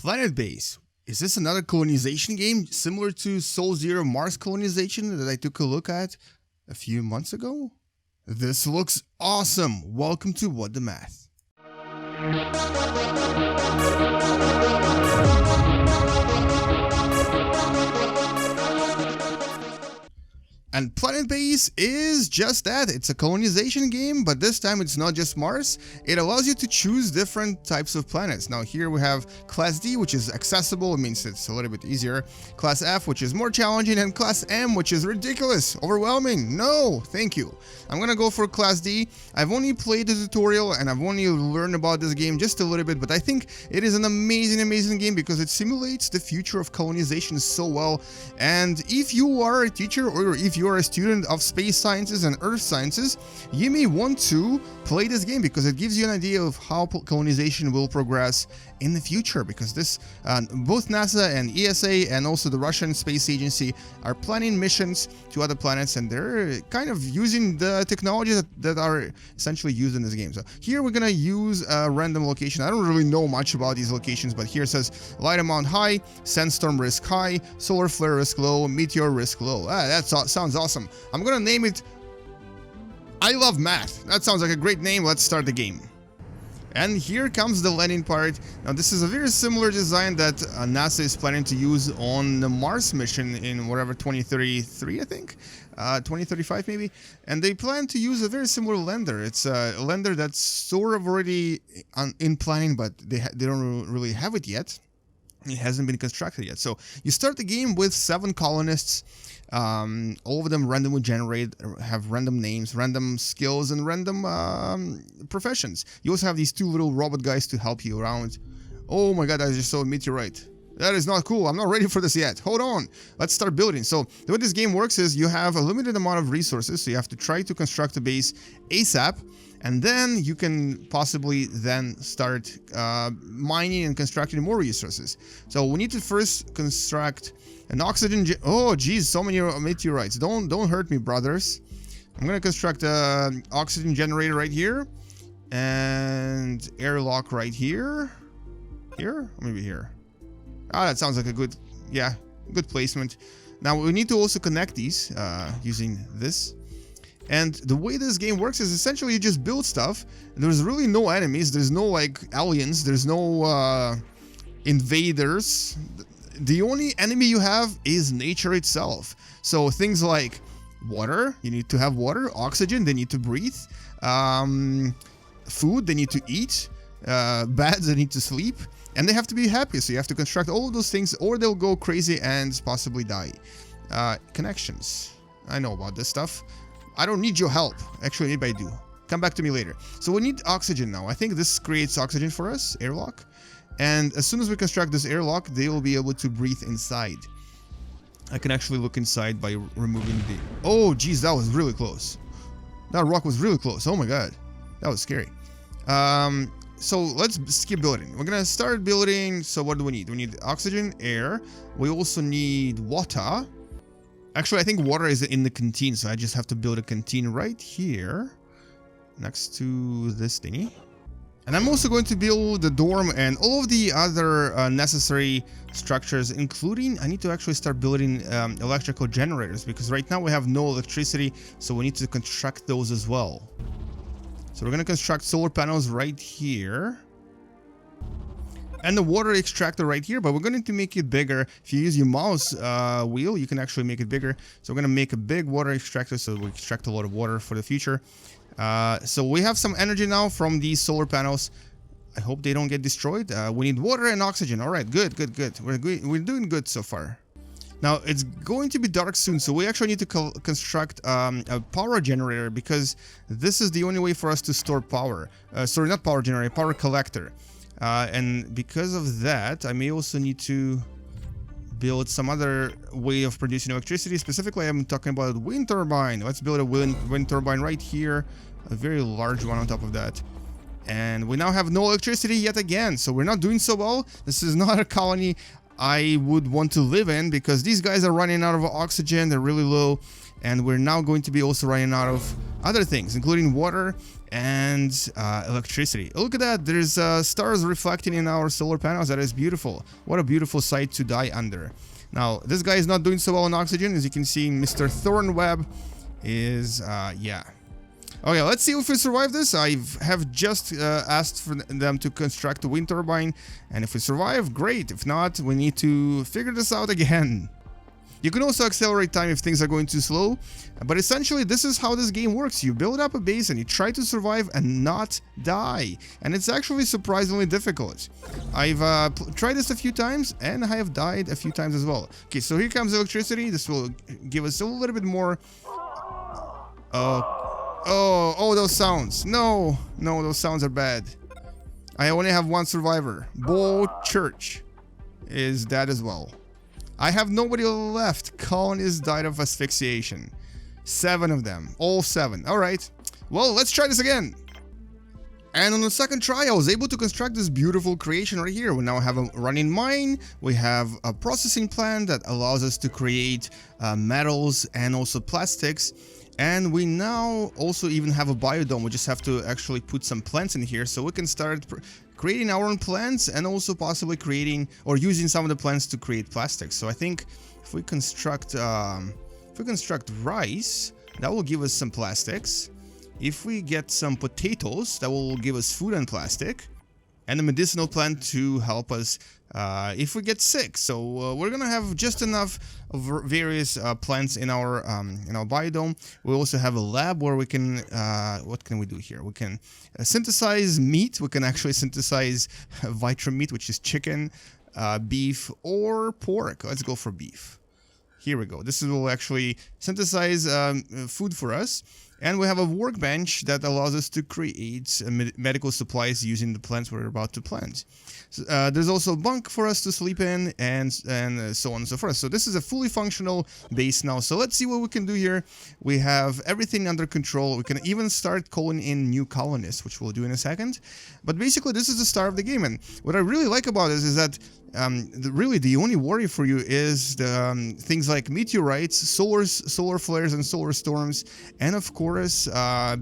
Planet Base. Is this another colonization game similar to Soul Zero Mars colonization that I took a look at a few months ago? This looks awesome. Welcome to What Da Math. And Planet Base is just that. It's a colonization game, but this time it's not just Mars. It allows you to choose different types of planets. Now here we have Class D, which is accessible. It means it's a little bit easier. Class F, which is more challenging, and Class M, which is ridiculous, overwhelming. No, thank you. I'm gonna go for Class D. I've only played the tutorial and I've only learned about this game just a little bit, but I think it is an amazing game because it simulates the future of colonization so well. And if you are a teacher or if you are a student of space sciences and earth sciences, you may want to play this game because it gives you an idea of how colonization will progress in the future, because this both NASA and ESA and also the Russian Space Agency are planning missions to other planets, and they're kind of using the technologies that are essentially used in this game. So here we're gonna use a random location. I don't really know much about these locations, but here it says light amount high, sandstorm risk high, solar flare risk low, meteor risk low. That sounds awesome. I'm gonna name it I Love Math. That sounds like a great name. Let's start the game. And here comes the landing part. Now this is a very similar design that NASA is planning to use on the Mars mission in whatever 2033, I think, 2035 maybe. And they plan to use a very similar lander. It's a lander that's sort of already in planning, but they don't really have it yet. It hasn't been constructed yet. So you start the game with 7 colonists. All of them randomly generate, have random names, random skills, and random professions. You also have these 2 little robot guys to help you around. Oh my god, I just saw a meteorite. That is not cool. I'm not ready for this yet. Hold on. Let's start building. So the way this game works is you have a limited amount of resources, so you have to try to construct a base ASAP. And then you can possibly then start mining and constructing more resources. So we need to first construct an oxygen. Oh, geez, so many meteorites. Don't hurt me, brothers. I'm gonna construct an oxygen generator right here, and airlock right here. Here, or maybe here. Ah, that sounds like a good placement. Now we need to also connect these using this. And the way this game works is essentially you just build stuff. There's really no enemies. There's no like aliens. There's no invaders. The only enemy you have is nature itself. So things like water, you need to have water. Oxygen, they need to breathe. Food, they need to eat. Beds, they need to sleep. And they have to be happy. So you have to construct all of those things or they'll go crazy and possibly die. Connections. I know about this stuff. I don't need your help. Actually, maybe I do. Come back to me later. So we need oxygen now. I think this creates oxygen for us, airlock. And as soon as we construct this airlock, they will be able to breathe inside. I can actually look inside by removing the... Oh, geez, that was really close. That rock was really close. Oh my god. That was scary. So let's skip building. We're gonna start building. So what do we need? We need oxygen, air. We also need water. Actually, I think water is in the canteen, so I just have to build a canteen right here next to this thingy. And I'm also going to build the dorm and all of the other necessary structures, including I need to actually start building electrical generators, because right now we have no electricity, so we need to construct those as well. So we're going to construct solar panels right here. And the water extractor right here, but we're going to make it bigger. If you use your mouse wheel, you can actually make it bigger. So we're going to make a big water extractor so we extract a lot of water for the future. So we have some energy now from these solar panels. I hope they don't get destroyed. We need water and oxygen. All right, good. We're doing good so far. Now, it's going to be dark soon, so we actually need to construct a power generator, because this is the only way for us to store power. Sorry, not power generator, power collector. And because of that, I may also need to build some other way of producing electricity. Specifically, I'm talking about a wind turbine. Let's build a wind turbine right here. A very large one on top of that. And we now have no electricity yet again, so we're not doing so well. This is not a colony I would want to live in, because these guys are running out of oxygen. They're really low. And we're now going to be also running out of other things, including water and electricity. Look at that, there's stars reflecting in our solar panels. That is beautiful. What a beautiful sight to die under. Now, this guy is not doing so well on oxygen. As you can see, Mr. Thornweb is, yeah. Okay, let's see if we survive this. I have just asked for them to construct a wind turbine, and if we survive, great. If not, we need to figure this out again. You can also accelerate time if things are going too slow, but essentially this is how this game works. You build up a base and you try to survive and not die, and it's actually surprisingly difficult. I've tried this a few times and I have died a few times as well. Okay, so here comes electricity. This will give us a little bit more... Oh, those sounds. No, those sounds are bad. I only have one survivor. Bo Church is dead as well. I have nobody left. Colonists died of asphyxiation. 7 of them. All 7. Alright. Well, let's try this again. And on the second try, I was able to construct this beautiful creation right here. We now have a running mine. We have a processing plant that allows us to create metals and also plastics. And we now also even have a biodome. We just have to actually put some plants in here so we can start creating our own plants and also possibly creating or using some of the plants to create plastics. So I think if we construct rice, that will give us some plastics. If we get some potatoes, that will give us food and plastic, and a medicinal plant to help us if we get sick. So we're gonna have just enough of various plants in our biodome. We also have a lab where we can what can we do here? We can synthesize meat. We can actually synthesize vitra meat, which is chicken, beef, or pork. Let's go for beef. Here we go. This will actually synthesize food for us. And we have a workbench that allows us to create medical supplies using the plants we're about to plant. So, there's also a bunk for us to sleep in, and so on and so forth. So this is a fully functional base now. So let's see what we can do here. We have everything under control. We can even start calling in new colonists, which we'll do in a second. But basically, this is the start of the game. And what I really like about this is that really the only worry for you is the things like meteorites, solar flares and solar storms, and of course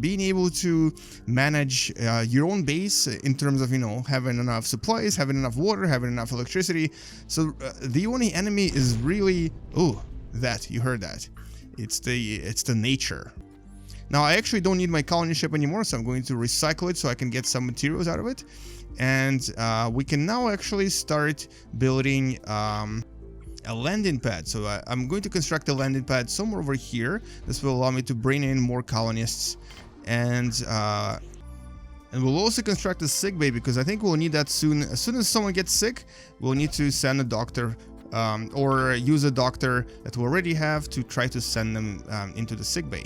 being able to manage your own base in terms of, you know, having enough supplies, having enough water, having enough electricity. So the only enemy is really, oh, that, you heard that, it's the nature. Now I actually don't need my colony ship anymore, so I'm going to recycle it so I can get some materials out of it. And we can now actually start building a landing pad. So I'm going to construct a landing pad somewhere over here. This will allow me to bring in more colonists, and we'll also construct a sick bay, because I think we'll need that soon. As soon as someone gets sick, we'll need to send a doctor or use a doctor that we already have to try to send them into the sick bay.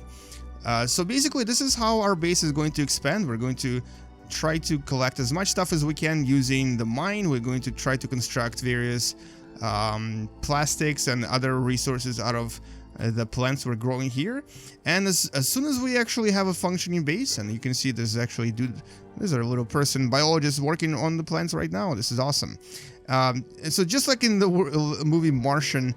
So basically, this is how our base is going to expand. We're going to try to collect as much stuff as we can using the mine. We're going to try to construct various plastics and other resources out of the plants we're growing here. And as soon as we actually have a functioning base, and you can see there's actually there's our little person biologist working on the plants right now. This is awesome. And so just like in the movie Martian,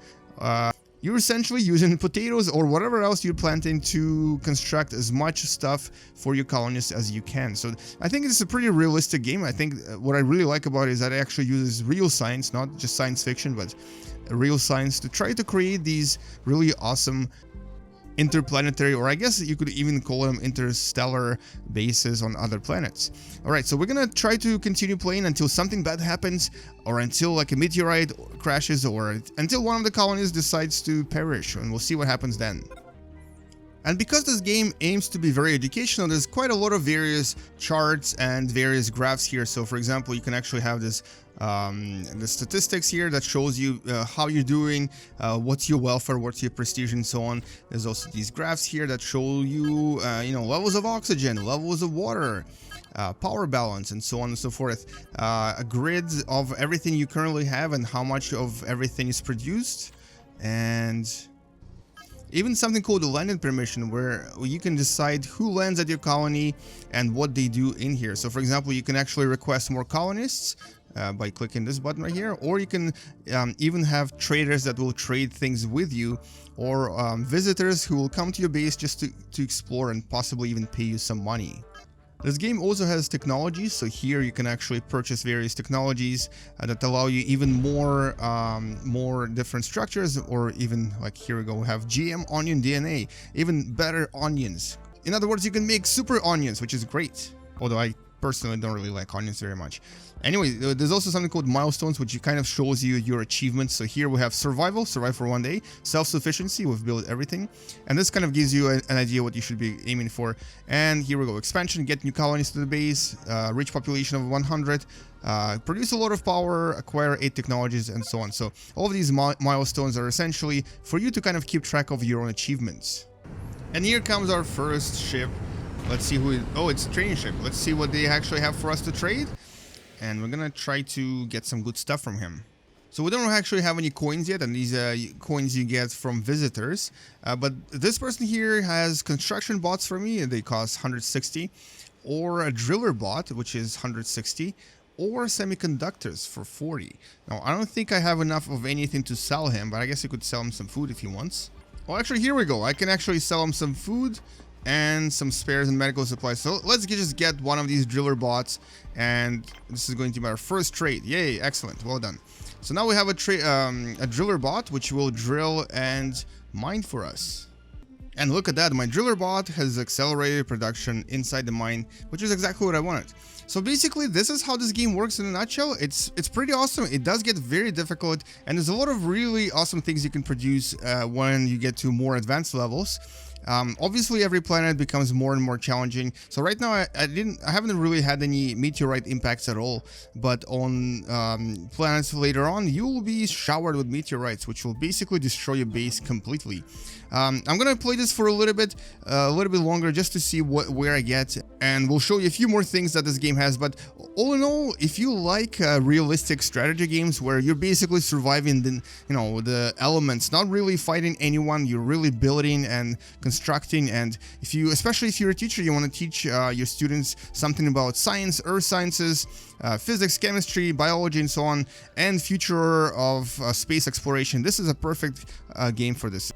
you're essentially using potatoes or whatever else you're planting to construct as much stuff for your colonists as you can. So I think it's a pretty realistic game. I think what I really like about it is that it actually uses real science, not just science fiction, but real science to try to create these really awesome interplanetary, or I guess you could even call them interstellar bases on other planets. Alright, so we're gonna try to continue playing until something bad happens, or until like a meteorite crashes, or until one of the colonies decides to perish, and we'll see what happens then. And because this game aims to be very educational, there's quite a lot of various charts and various graphs here. So for example, you can actually have this the statistics here that shows you how you're doing, what's your welfare, what's your prestige, and so on. There's also these graphs here that show you, you know, levels of oxygen, levels of water, power balance, and so on and so forth. A grid of everything you currently have and how much of everything is produced, and even something called a landing permission, where you can decide who lands at your colony and what they do in here. So for example, you can actually request more colonists by clicking this button right here, or you can even have traders that will trade things with you, or visitors who will come to your base just to explore and possibly even pay you some money. This game also has technologies, so here you can actually purchase various technologies that allow you even more different structures, or even like here we go, we have GM onion DNA, even better onions. In other words, you can make super onions, which is great. Although I personally don't really like onions very much. Anyway, there's also something called milestones, which kind of shows you your achievements. So here we have survival, survive for 1 day, self-sufficiency, we've built everything, and this kind of gives you an idea what you should be aiming for. And here we go, expansion, get new colonies to the base, reach population of 100, produce a lot of power, acquire 8 technologies, and so on. So all of these milestones are essentially for you to kind of keep track of your own achievements. And here comes our first ship. Let's see who oh, it's a training ship. Let's see what they actually have for us to trade. And we're gonna try to get some good stuff from him. So we don't actually have any coins yet, and these coins you get from visitors. But this person here has construction bots for me, and they cost 160. Or a driller bot, which is 160. Or semiconductors for 40. Now, I don't think I have enough of anything to sell him, but I guess I could sell him some food if he wants. Well, actually, here we go. I can actually sell him some food and some spares and medical supplies. So let's just get one of these driller bots, and this is going to be our first trade. Yay, excellent, well done. So now we have a driller bot which will drill and mine for us. And look at that, my driller bot has accelerated production inside the mine, which is exactly what I wanted. So basically, this is how this game works in a nutshell. It's pretty awesome. It does get very difficult, and there's a lot of really awesome things you can produce when you get to more advanced levels. Obviously, every planet becomes more and more challenging. So right now, I haven't really had any meteorite impacts at all. But on planets later on, you will be showered with meteorites, which will basically destroy your base completely. I'm gonna play this for a little bit longer, just to see where I get, and we'll show you a few more things that this game has. But all in all, if you like realistic strategy games where you're basically surviving the elements, not really fighting anyone, you're really building and constructing, and especially if you're a teacher, you want to teach your students something about science, earth sciences, physics, chemistry, biology, and so on, and future of space exploration, this is a perfect game for this.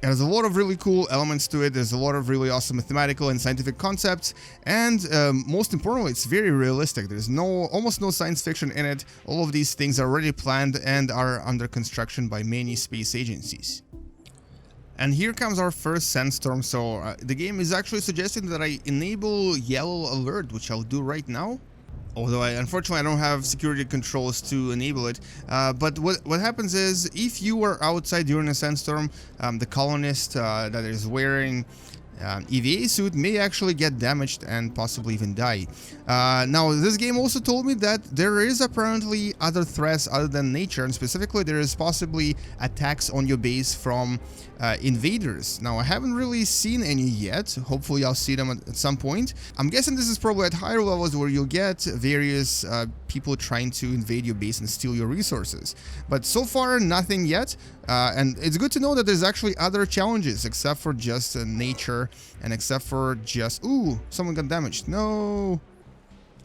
It has a lot of really cool elements to it. There's a lot of really awesome mathematical and scientific concepts, and most importantly, it's very realistic. There's almost no science fiction in it. All of these things are already planned and are under construction by many space agencies. And here comes our first sandstorm. So the game is actually suggesting that I enable yellow alert, which I'll do right now. Although unfortunately I don't have security controls to enable it. But what happens is, if you are outside during a sandstorm, the colonist that is wearing EVA suit may actually get damaged and possibly even die. Now, this game also told me that there is apparently other threats other than nature, and specifically there is possibly attacks on your base from invaders. Now, I haven't really seen any yet. Hopefully I'll see them at some point. I'm guessing this is probably at higher levels where you'll get various people trying to invade your base and steal your resources. But so far, nothing yet. And it's good to know that there's actually other challenges except for just nature, and except for just... Ooh, someone got damaged. No.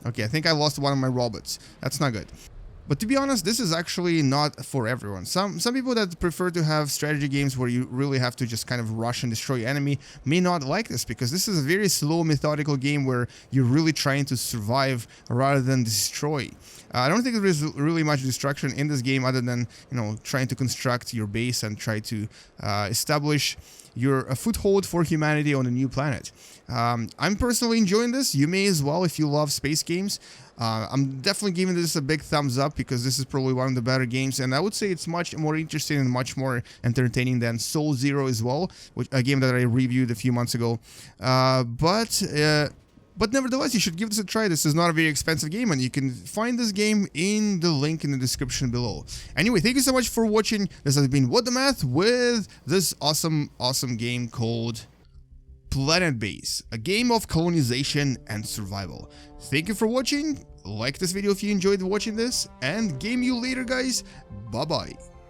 Okay, I think I lost one of my robots. That's not good. But to be honest, this is actually not for everyone. Some people that prefer to have strategy games where you really have to just kind of rush and destroy your enemy may not like this, because this is a very slow, methodical game where you're really trying to survive rather than destroy. I don't think there is really much destruction in this game other than, trying to construct your base and try to establish a foothold for humanity on a new planet. I'm personally enjoying this. You may as well if you love space games. I'm definitely giving this a big thumbs up because this is probably one of the better games, and I would say it's much more interesting and much more entertaining than Soul Zero as well, a game that I reviewed a few months ago. But nevertheless, you should give this a try. This is not a very expensive game, and you can find this game in the link in the description below. Anyway, thank you so much for watching. This has been What Da Math with this awesome game called Planet Base, a game of colonization and survival. Thank you for watching. Like this video if you enjoyed watching this, and game you later, guys. Bye-bye.